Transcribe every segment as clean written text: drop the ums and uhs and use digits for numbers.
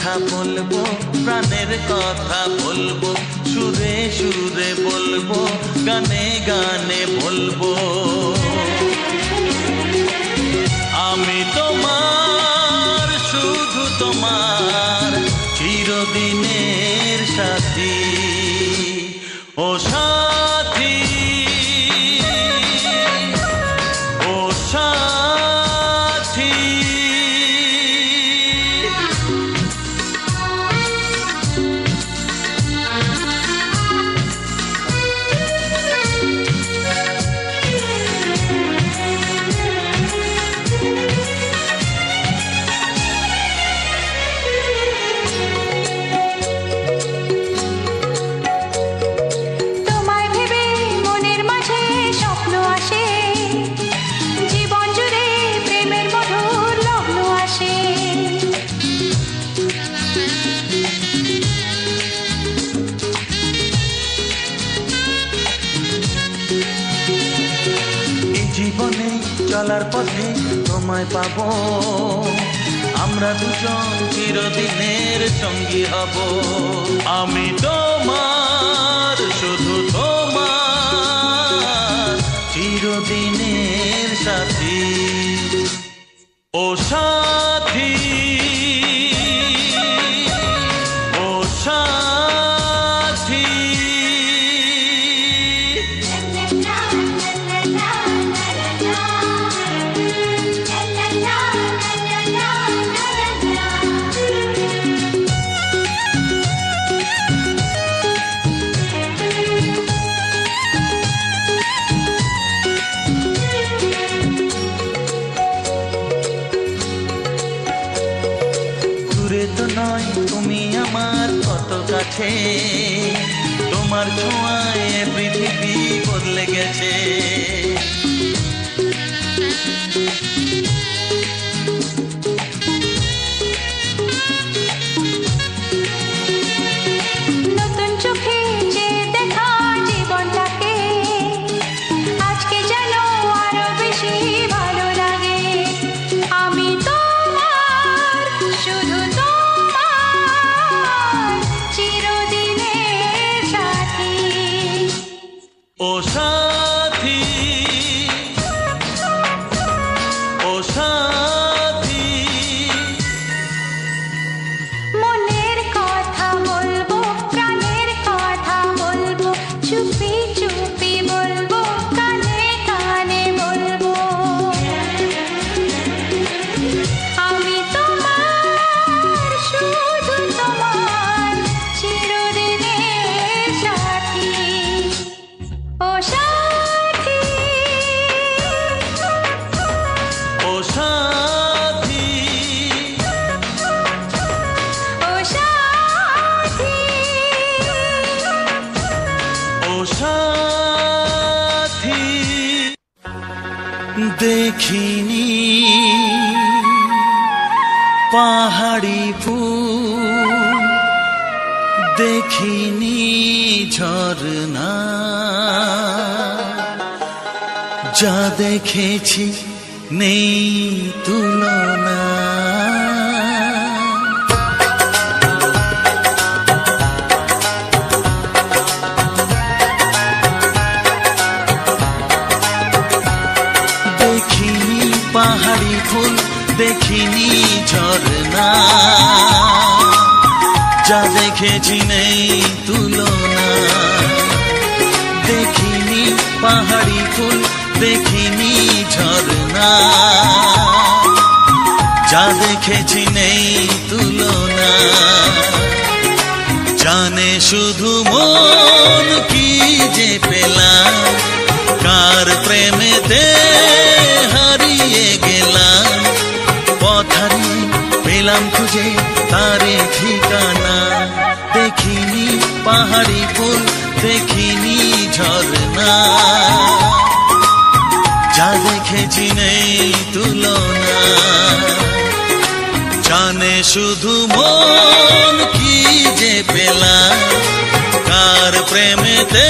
কথা বলবো, প্রাণের কথা বলবো, সুরে সুরে বলবো, গানে গানে বলবো। আমি তোমার, শুধু তোমার, চিরদিনের সাথী। ও সাথী, ও সাথী। জীবনে চলার পথে তোমায় পাবো, আমরা দুজন চিরদিনের সঙ্গী হব। আমি তোমার, শুধু তোমার, চিরদিনের সাথী। ও সাথী, ও সাথী। তুমি আমার কত কাছে, তোমার ছোঁয়ায় পৃথিবী বদলে গেছে। নতুন চোখে যে দেখা জীবনটাকে আজকে যেন আরো বেশি ভালো লাগে। আমি তোমার, শুধু ও সাথী, ও সাথী। মনের কথা বলবো, প্রাণের কথা বলবো, চুপি চুপি বলবো, কানে কানে বলবো। আমি তোমার, শুধু তোমার, চিরদিনের সাথী। ও সাথী, ও সাথী, ও সাথী, ও সাথী। দেখিনি পাহাড়ি ফুল, দেখিনি ঝরনা, যা দেখেছি নেই তুলনা। দেখিনি পাহাড়ি ফুল, দেখিনি ঝরনা, যা দেখেছি নেই তুলনা। দেখিনি পাহাড়ি ফুল, দেখিনি ঝরনা, যা দেখেছি নেই তুলনা। জানে শুধু মন কি যে পেলাম, কার প্রেমেতে হারিয়ে গেলাম। পথারি পেলাম খুঁজে তারে ঠিকানা। দেখিনি পাহাড়ি ফুল, দেখিনি ঝরনা, যা দেখেছি নেই তুলনা। জানে শুধু মন কি যে পেলাম, কার প্রেমেতে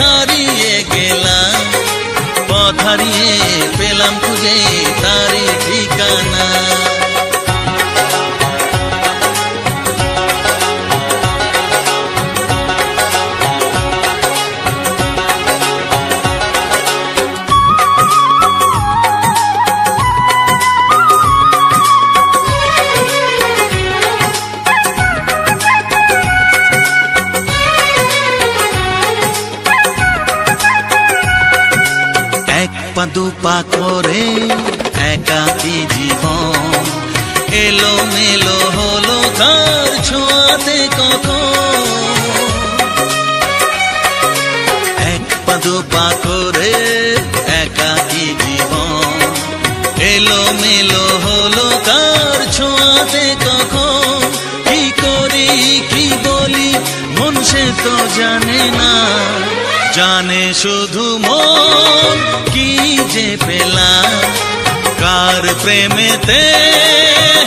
হারিয়ে গেলাম। পথ হারিয়ে পেলাম খুঁজে তারে ঠিকানা। পা দুপা করে একাকী জীবন এলো মেলো হলো কার ছোঁয়াতে কখন এক পা দুপা করে একাকী জীবন এলো মেলো হলো কার ছোঁয়াতে কখন কি করি কি বলি মন সে তো জানে না জানে শুধু মন কি যে পেলাম কার প্রেমেতে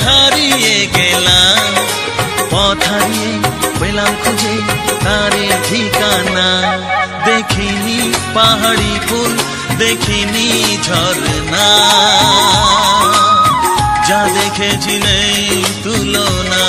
হারিয়ে গেলাম পথ হারিয়ে পেলাম খুঁজে তারে ঠিকানা দেখিনি পাহাড়ি ফুল দেখিনি ঝরনা যা দেখেছি নেই তুলনা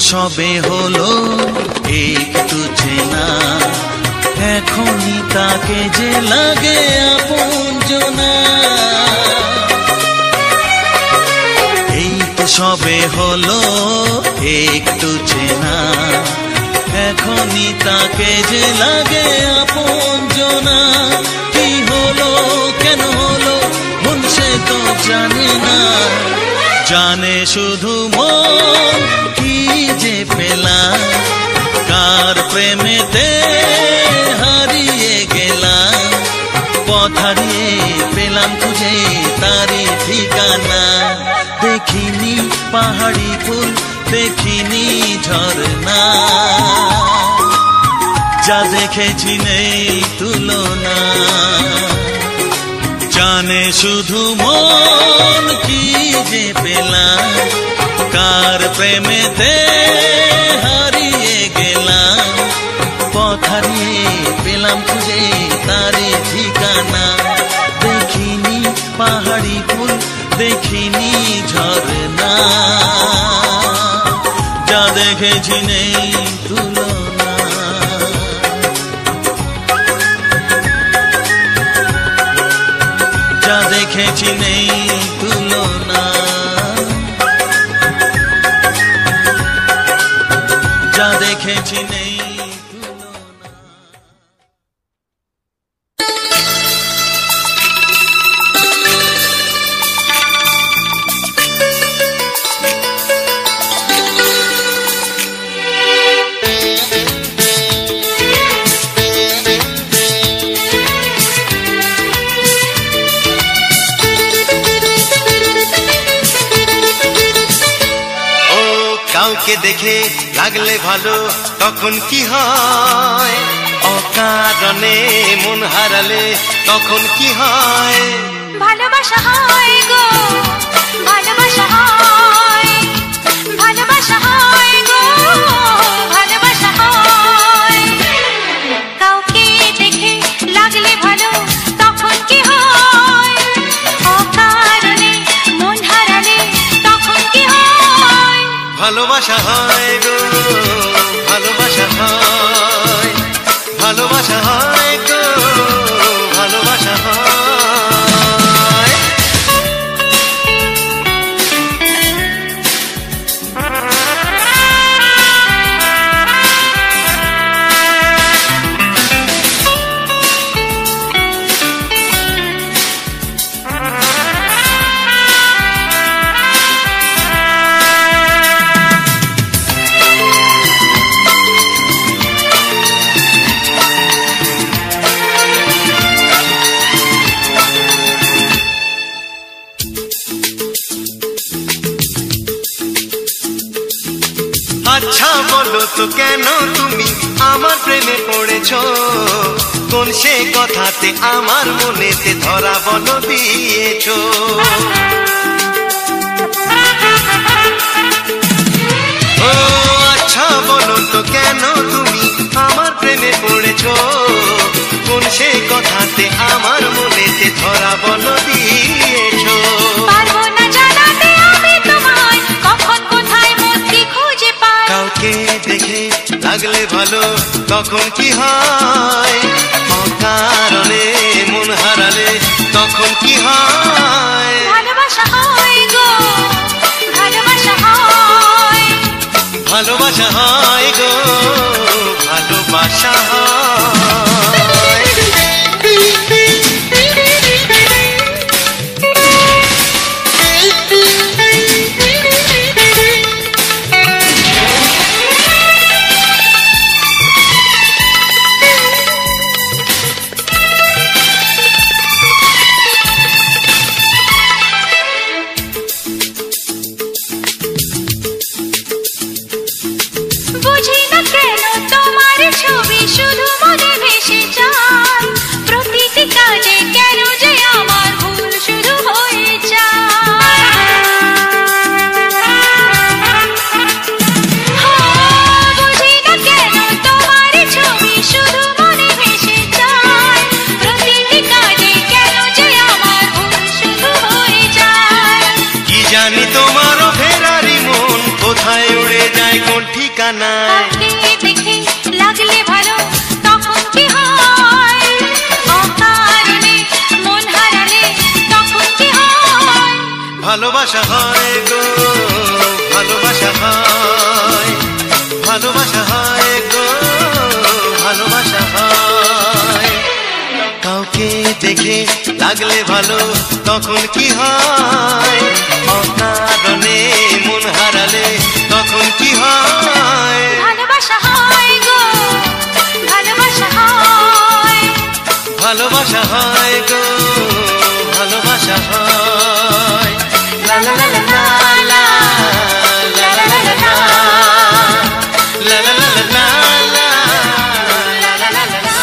সবে হলো একটু চেনা এখনই তাকে যে লাগে আপনজনা এই তো সবে হলো একটু চেনা এখনই তাকে যে লাগে আপনজনা কি হলো কেন হলো মন সে তো জানে না জানে শুধু মন কি যে পেলাম কার প্রেমেতে হারিয়ে গেলাম পথ হারিয়ে পেলাম খুঁজে তারি ঠিকানা দেখিনি পাহাড়ি ফুল দেখিনি ঝরনা যা দেখেছি নেই তুলনা জানে শুধু মন কি যে পেলাম কার প্রেমেতে হারিয়ে গেলাম পথ হারিয়ে পেলাম খুঁজে তারে ঠিকানা দেখিনি পাহাড়ি ফুল দেখিনি ঝরনা যা দেখেছি নেই তুলনা যা দেখেছি নেই তুলনা যা দেখেছি নেই তুলনা কাউকে দেখে লাগলে ভালো তখন কি হয় অকারণে মন হারালে তখন কি হয় ভালোবাসা হয় গো ভালোবাসা হয় ভালোবাসা হয় গো ভালোবাসা হয় কাউকে দেখে লাগলে ভালো তখন কি হয় অকারণে মন হারালে তখন কি হয় ভালোবাসা হয় গো ভালোবাসা হয় ভালোবাসা হয় গো ভালোবাসা হয় আচ্ছা বলো তো কেন তুমি আমার প্রেমে পড়েছো কোন সে কথাতে আমার মনেতে ধরা বলো দিয়েছো ও আচ্ছা বলো তো কেন তুমি আমার প্রেমে পড়েছো কোন সে কথাতে লাগলে ভালো তখন কি হয়, অকারণে মন হারালে তখন কি হয়। ভালোবাসা হয় গো, ভালোবাসা হয়, ভালোবাসা হয় গো, ভালোবাসা হয়। বুঝি না কেন তোমার ছবি শুধু মনে ভেসে যায়, প্রতিটি কাজে কেন যে আমার ভুল শুধু হয়ে যায়। বুঝি না কেন তোমার ছবি শুধু মনে ভেসে যায়, প্রতিটি কাজে কেন যে আমার ভুল শুধু হয়ে যায়। কি জানি তোমারও ফেরারি মন কোথায় উড়ে যায় কোন ঠিকানায়। তাকে দেখে লাগলে ভালো তখন কি হয়, অকারণে মন হারালে তখন কি হয়। ভালোবাসা হয় গো, ভালোবাসা হয়, ভালোবাসা হয় গো, ভালোবাসা হয়। কাউকে দেখে লাগলে ভালো তখন কি হয়, অকারণে মন হারালে তখন কি হয়। ভালোবাসা হয় গো, ভালোবাসা হয়, ভালোবাসা হয় গো, ভালোবাসা হয়। লা লা লা লা লা লা, লা লা লা লা লা, লা লা লা লা লা, লা লা লা লা লা।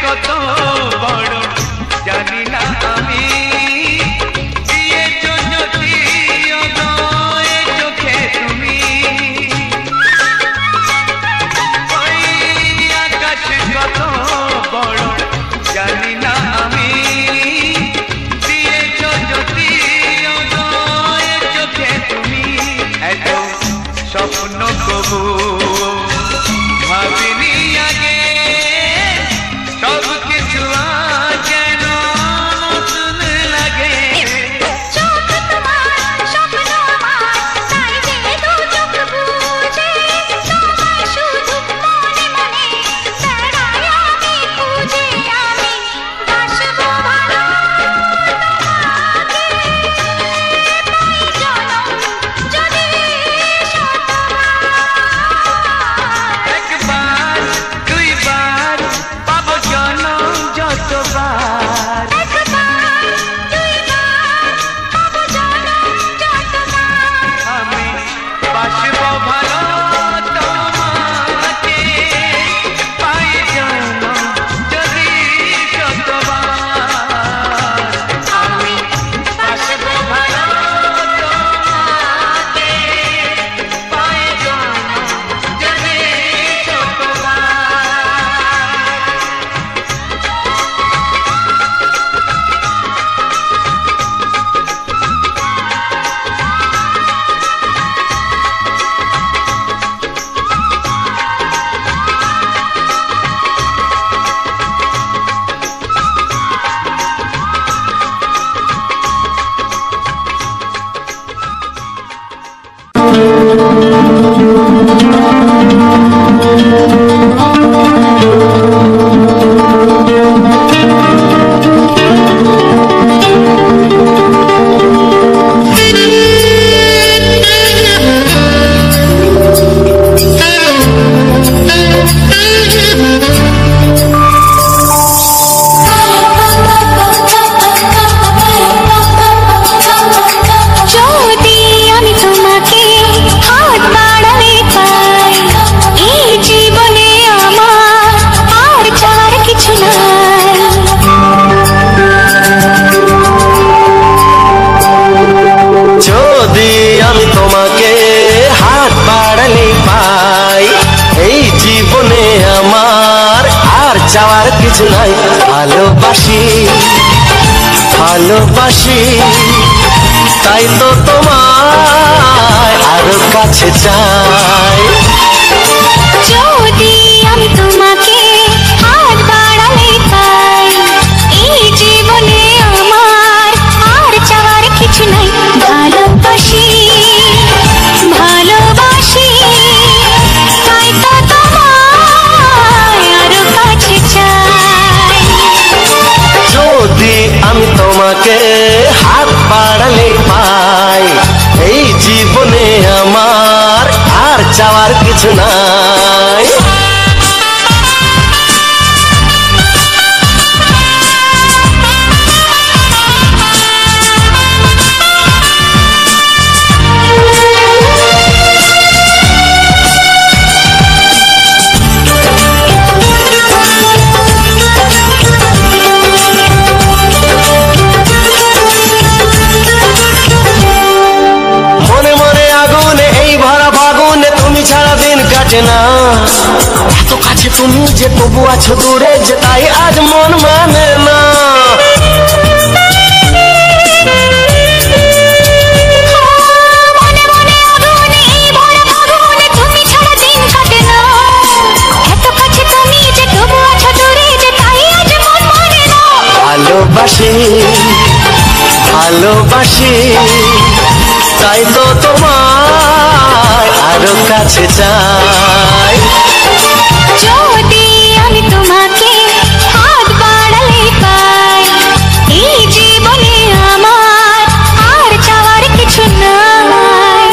কত বড় জানি না আমি দিয়েছো যদি অদয় চোখে তুমি ওই আকাশ কত বড় জানি না আমি দিয়েছো যদি অদয় চোখে তুমি এত স্বপ্ন কবু ভাবিনি আগে সব কিছু যেন নতুন লাগে চোখ তোমার স্বপ্ন আমার তাই যে দু চোখ বুঝে তোমায় শুধু মনে মনে বেড়াই আমি খুঁজে আমি বাসবো ভালো তোমাকে পাই জনম যদি একবার দুইবার পাবো জনম যতবার আমি বাসবো ভালো তোমাকে পাই জনম যদি শতবার আমি বাসবো ভালো তোমাকে পাই জনম যদি শতবার যদি আমি তোমাকে হাত বাড়ালে পাই এই জীবনে আমার আর চার কিছু নাই যদি আমি তোমাকে হাত বাড়ালে পাই এই জীবনে আমার আর চাওয়ার কিছু নাই ভালোবাসি ভালোবাসি তাই তো তোমায় আরো কাছে চাই যদি আমি তোমাকে হাত বাড়ালে পাই এই জীবনে আমার আর চাওয়ার কিছু নাই ভালোবাসি ভালোবাসি তাই তো তোমায় আরো কাছে চাই যদি আমি তোমাকে হাত বাড়ালে পাই এই জীবনে আমার আর চাওয়ার কিছু নাই মনে মনে আগুনে এই ভরা ফাগুনে তুমি ছাড়া দিন কাটে না এত কাছে তুমি যে তবু আছো দূরে যে তাই আজ মন মানে না মনে মনে আগুনে এই ভরা ফাগুনে তুমি ছাড়া দিন কাটে না এত কাছে তুমি যে তবু আছো দূরে যে তাই আজ মন মানে না ভালোবাসি ভালোবাসি তাই তো তোমায় আরো কাছে চাই যদি আমি তোমাকে হাত বাড়ালে পাই এই জীবনে আমার আর চাওয়ার কিছু নাই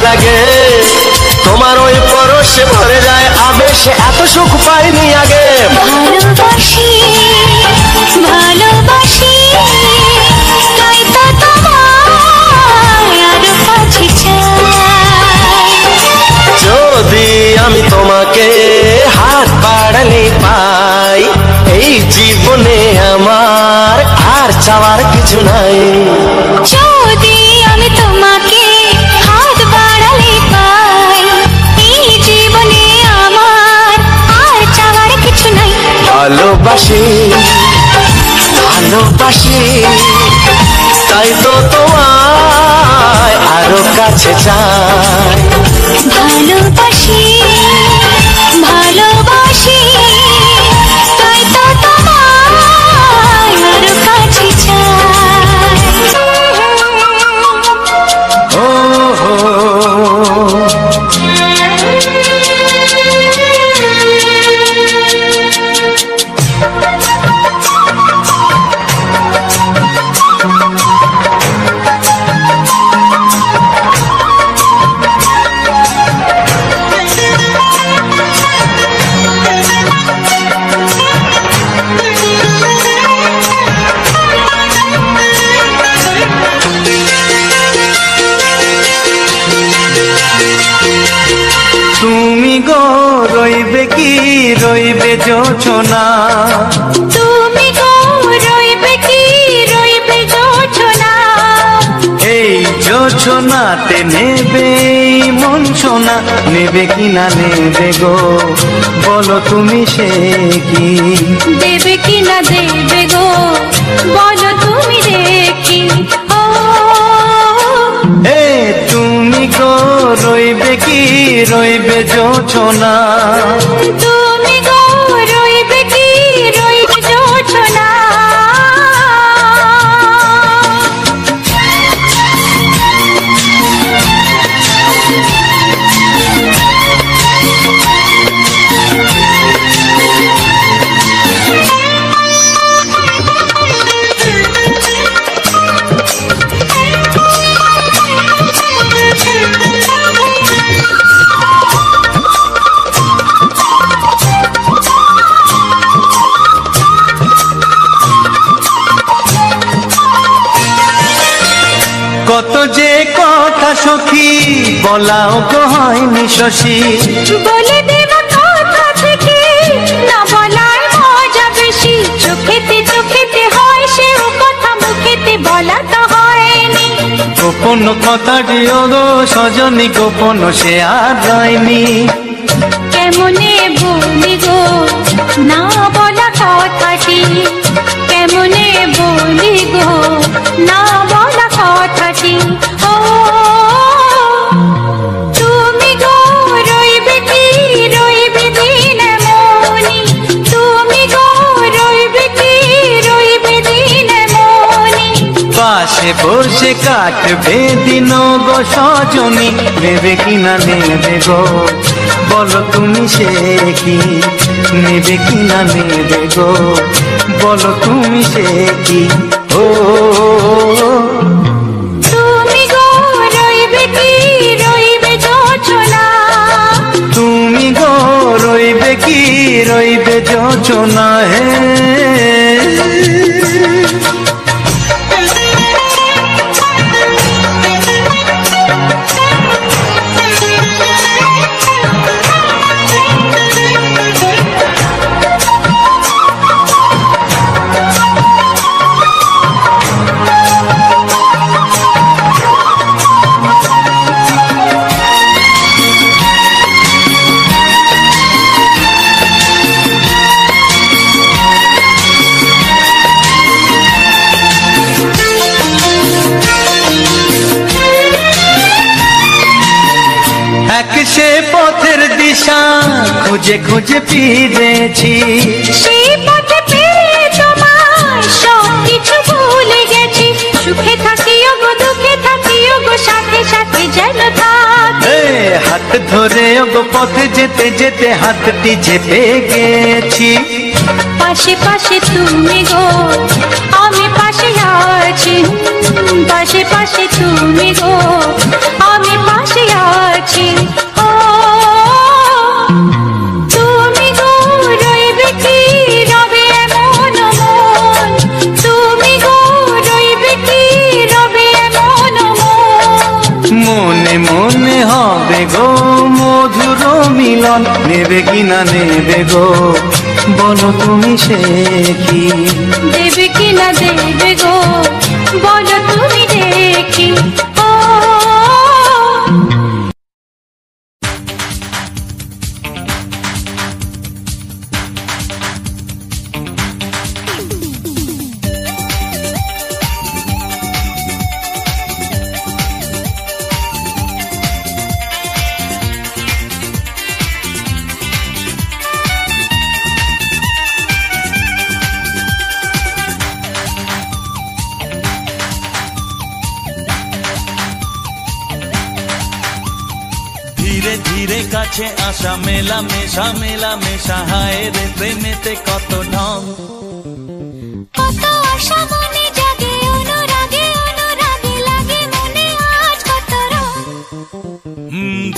লাগে তোমার ওই পরশে ভরে যায় আবেশে এত সুখ পাইনি আগে ভালোবাসি ভালোবাসি তাই তো তোমায় আরো কাছে চাই যদি আমি তোমাকে হাত বাড়ালে পাই এই জীবনে আমার আর চাওয়ার কিছু নাই যদি আমি তোমাকে হাত বাড়ালে পাই এই জীবনে আমার আর চাওয়ার কিছু নাই ভালোবাসি ভালোবাসি তাই তো তোমায় আরো কাছে চাই ভালোবাসি ভালোবাসি তাই তো তোমায় আরো কাছে চাই ও হো তুমি গো রইবে কি রইবে জোছনা তুমি গো রইবে কি রইবে জোছনা এই জোছনাতে নেবে এই মন সোনা নেবে কি না নেবে গো বলো তুমি সে কি দেবে কি না দেবে গো বলো তুমি দেখি ও এ তুমি গো রইবে কি রইবে জোছনা তুমি গো রইবে কি রইবে জোছনা কত যে কথা সখী বলাও তো হয়নি শশী বলে দেব কথা থেকে না বলার মজা বেশি চোখেতে হয় সেও কথা মুখেতে বলা তো হয়নি গোপন কথাটি গো সজনী গোপন সে আর যায়নি কেমনে বলি গো না বলা কথাটি কেমনে বলি গো না বলা কথাটি ও তুমি গো রইবে কি রইবে দিন মনি তুমি গো রইবে কি রইবে দিন মনি পাশে বসে কাটবে দিন গো সজনী নেবে কি না নেবে গো বলো তুমি সে কি নেবে কি না নেবে গো বলো তুমি সে কি ও তুমি গো রইবে কি রইবে জোছনা তুমি গো রইবে কি রইবে জোছনা হে এক সে পথের দিশা খুঁজে খুঁজে ফিরেছি সেই পথে পেয়ে তোমায় সব কিছু ভুলে গেছি সুখে থাকিও গো দুঃখে থাকিও গো সাথে সাথে যেন থাকি হাত ধরে গো পথে যেতে যেতে হাতটি চেপে গেছি পাশে পাশে তুমি গো আমি পাশে আছি, পাশে পাশে তুমি গো, আমি পাশে আছি। ও তুমি গো রইবে কি রবে এমন মন, তুমি গো রইবে কি রবে এমন মন। মনে মনে হবে গো মধুর মিলন, নেবে কি না নেবে গো বলো তুমি সে কি? দেবে কি না দেবে গো বলো তুমি দেখি। ও ধীরে ধীরে কাছে আসা, মেলা মেশা, হায় রে প্রেমেতে কত ঢং। কত আশা মনে জাগে, অনুরাগে অনুরাগে লাগে মনে আজ কত রং।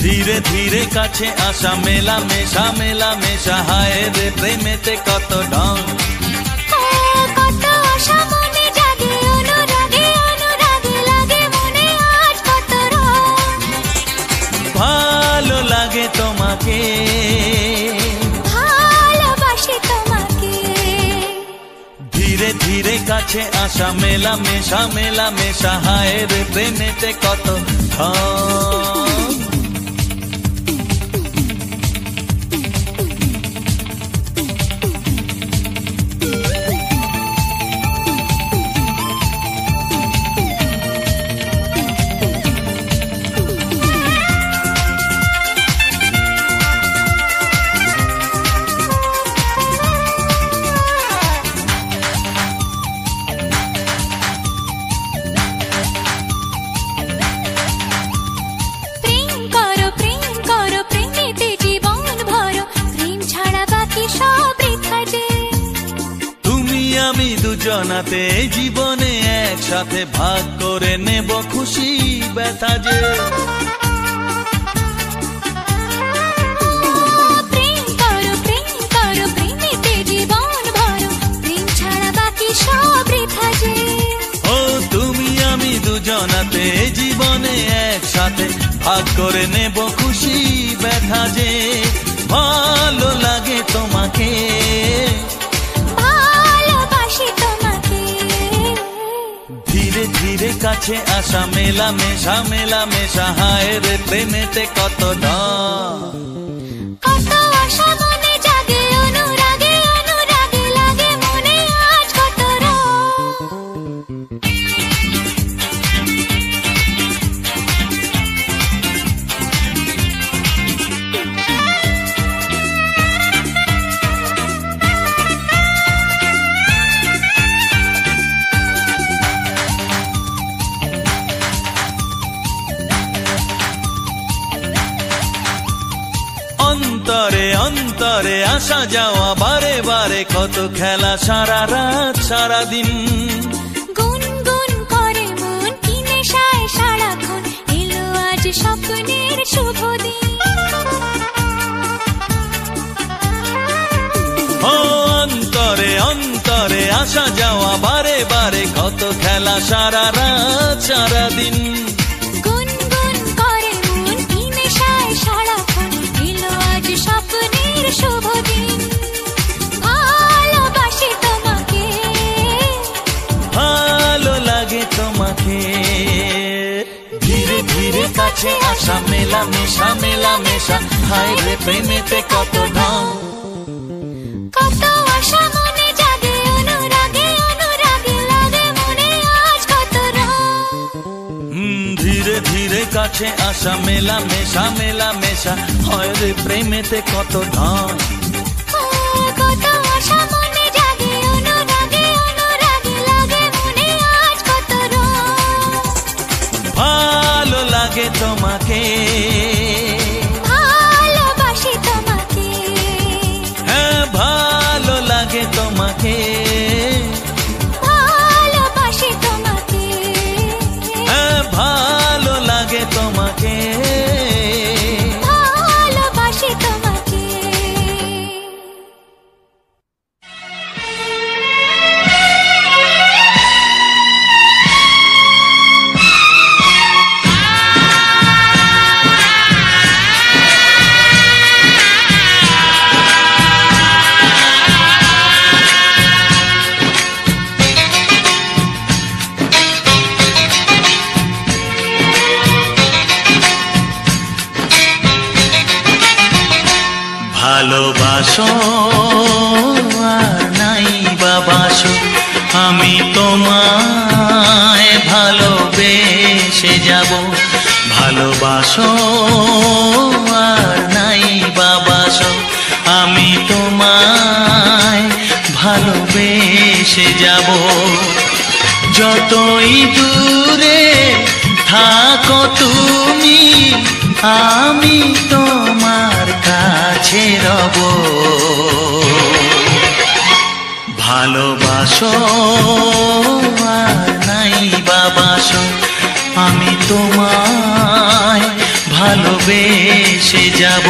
ধীরে ধীরে কাছে আসা, মেলা মেশা, হায় রে প্রেমেতে কত ঢং। কত আশা মনে জাগে, অনুরাগে অনুরাগে লাগে মনে আজ কত রং। ভালো লাগে তোমাকে, ভালোবাসি তোমাকে। ধীরে ধীরে কাছে আসা, মেলা মেশা, হায় রে প্রেমেতে কত ঢং। প্রেম করো প্রেমেতে জীবন ভরো, প্রেম ছাড়া বাকি সব বৃথা যে। তুমি আমি দুজনাতে জীবনে একসাথে ভাগ করে নেব খুশি ব্যথা যে। প্রেম করো প্রেমেতে জীবন ভরো, প্রেম ছাড়া বাকি সব বৃথা যে। ও তুমি আমি দুজনাতে জীবনে একসাথে ভাগ করে নেব খুশি ব্যথা যে। ভালো লাগে তোমাকে, ভালোবাসি তোমাকে। ধীরে ধীরে কাছে আসা, মেলা মেশা, হায় রে প্রেমেতে কত ঢং। কত আশা মনে জাগে, অনুরাগে অনুরাগে লাগে মনে আজ কত রং। অন্তরে অন্তরে আসা যাওয়া, বারে বারে কত খেলা, সারা রাত সারা দিন। গুনগুন করে মন কি নেশায় সারাক্ষণ, এলো আজ স্বপ্নের শুভ দিন। ও অন্তরে অন্তরে আসা যাওয়া, বারে বারে কত খেলা, সারা রাত সারা দিন। গুনগুন করে মন কি নেশায় সারাক্ষণ, এলো আজ স্বপ্নের শুভ দিন। ভালোবাসি তোমাকে, ভালো লাগে তোমাকে। ধীরে ধীরে কাছে আসা, মেলা মেশা, হায় রে প্রেমেতে কত ঢং। কত আশা মনে জাগে, অনুরাগে অনুরাগে লাগে মনে আজ কত রং। ধীরে ধীরে কাছে আসা, মেলা মেশা, হায় রে প্রেমেতে কত ঢং। কত আশা মনে জাগে, অনুরাগে অনুরাগে লাগে মনে আজ কত রং। ভালো লাগে তোমাকে, ভালোবাসি তোমাকে। হ্যাঁ ভালো লাগে তোমাকে। ভালোবাসি ভালোবাসো আর নাই বাবাসো, আমি তোমায় ভালোবেসে যাব। ভালোবাসো আর নাই বাবাসো, আমি তোমায় ভালোবেসে যাব। যতই দূরে থাকো তুমি, আমি তোমার কাছে রব। ভালোবাসো আর নাই বাবাসো, আমি তোমায় ভালোবেসে যাব।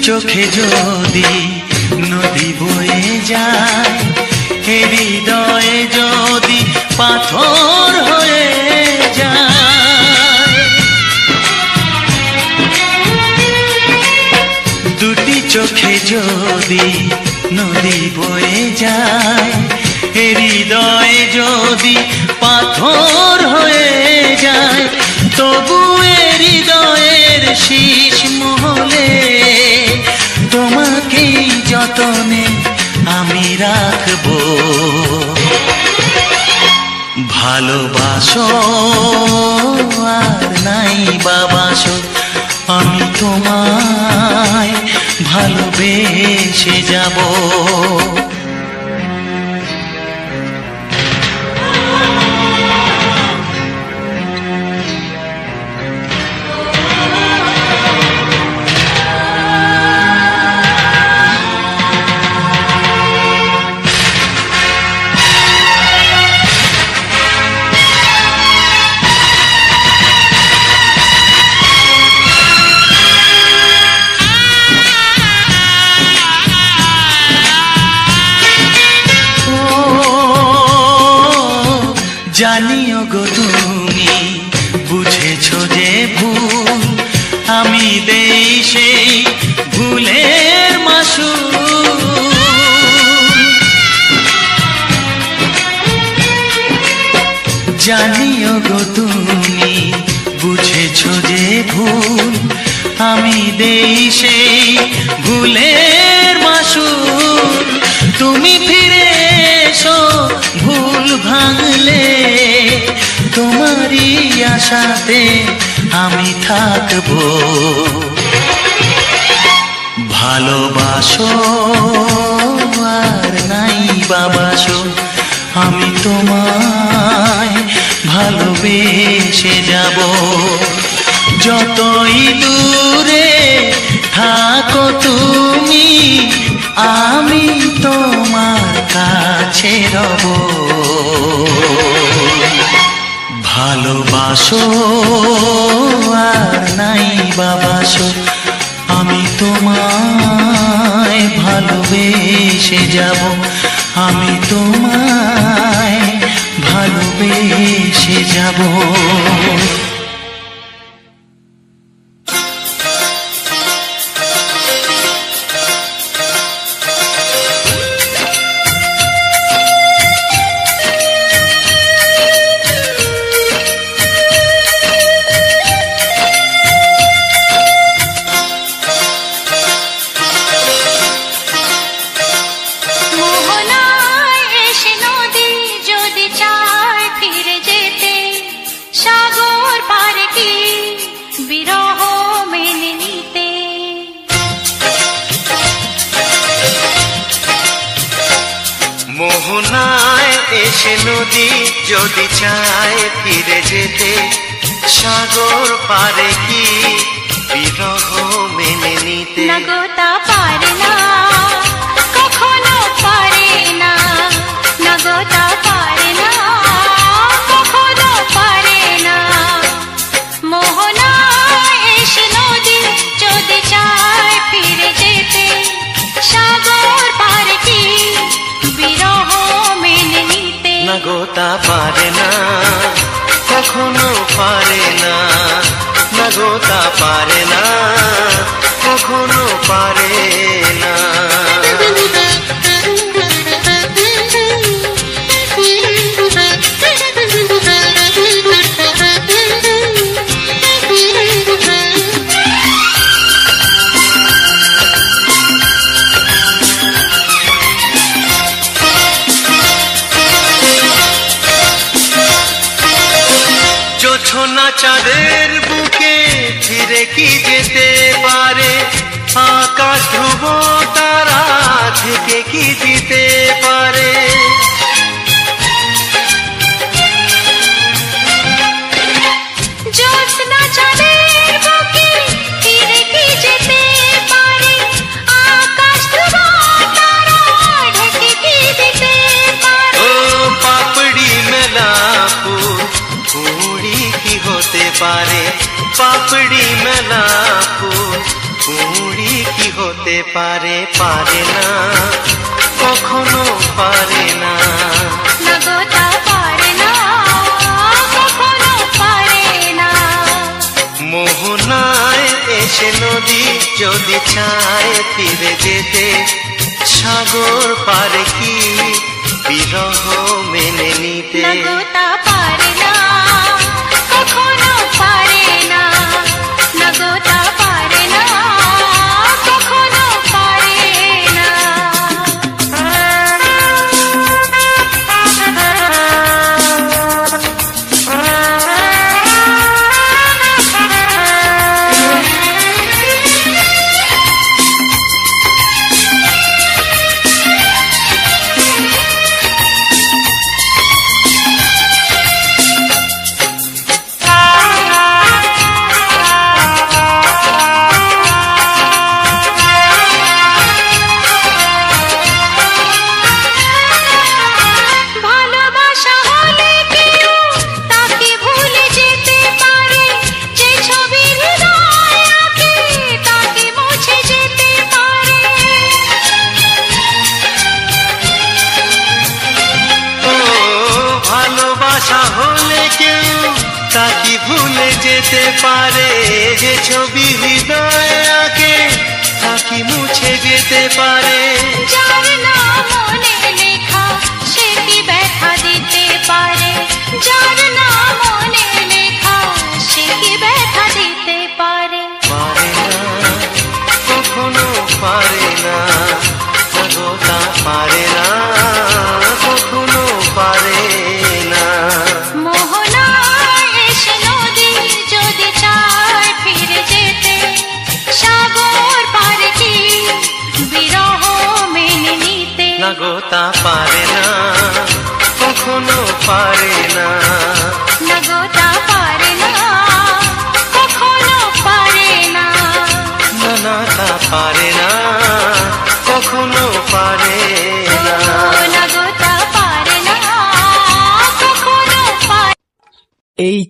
চোখে যদি নদী বয়ে যায়, হৃদয়ে যদি পাথর হয়ে যায়। দুটি চোখে যদি নদী বয়ে যায়, হৃদয়ে যদি পাথর হয়ে যায়, তবু হৃদয়ের শীষ মহলে তোমাকে যতনে আমি রাখবো। ভালোবাসো আর নাই বাবাসো, আমি তোমায় ভালোবেসে যাব। জানিও গো তুমি বুঝেছো যে ভুল, আমি দেই সেই ভুলের মাসুল। জানিও গো তুমি বুঝেছো যে ভুল, আমি দেই সেই ভুলের মাসুল। তুমি ফিরে এসো ভুল ভাঙলে, তোমারই আশাতে আমি থাকবো। ভালোবাসো আর নাই বাবাসো, আমি তোমায় ভালোবেসে যাব। যতই দূরে থাকো তুমি, আমি তোমার কাছে রব। ভালোবাসো আর নাই বাবাসো, আমি তোমায় ভালোবেসে যাব। আমি তোমায় ভালোবেসে যাব। মোহনায় এসে নদী যদি চায় ফিরে যেতে, সাগর পারে কি বিরহ মেনে নিতে? না গো তা পারে না। গোতা পারে না, কখনো পারে না, না গোতা পারে না, কখনো পারে না। জোছনা চাঁদের বুকে ফিরে কি যেতে পারে, আকাশ ধ্রুব তারা থেকে কি দিতে পারে। জ্যোৎস্না চাঁদের বুকে ফিরে কি যেতে পারে, আকাশ ধ্রুব তারা ঢেকে কি দিতে পারে। ও পাপড়ি মেলা ফুল কুড়ি কি হতে পারে, পাপড়ি মেলা ফুল কুড়ি কি হতে পারে, পারে না, কখনো পারে না, না গোতা পারে না, কখনো পারে না। মোহনায় এসে নদী যদি চায় ফিরে যেতে, সাগর পারে কি বিরহ মেনে নিতে। না গোতা পারে না, কখনো পারে না, না গোতা পারে না, কখনো পারে না। ভালোবাসা হলে কেউ তাকে ভুলে যেতে পারে, যে ছবি হৃদয়ে আঁকে তাকে মুছে যেতে পারে। ও ভালোবাসা হলে কেউ তাকে ভুলে যেতে পারে, যে ছবি হৃদয়ে আঁকে তাকে মুছে যেতে পারে। যার নাম মনে লেখা সে কি ব্যথা দিতে পারে, যার নাম মনে লেখা সে কি ব্যথা দিতে পারে। পারে না, কখনো পারে না, না গোতা পারে না, কখনো পারে না। মোহনায় এসে নদী যদি চায় ফিরে যেতে, সাগর পারে কি বিরহ মেনে নিতে। না গোতা পারে না, কখনো পারে না, না গোতা পারে না, কখনো পারে না, না নাতা পারে না, কখনো পারে না। না গোতা পারে না, কখনো পারে। এই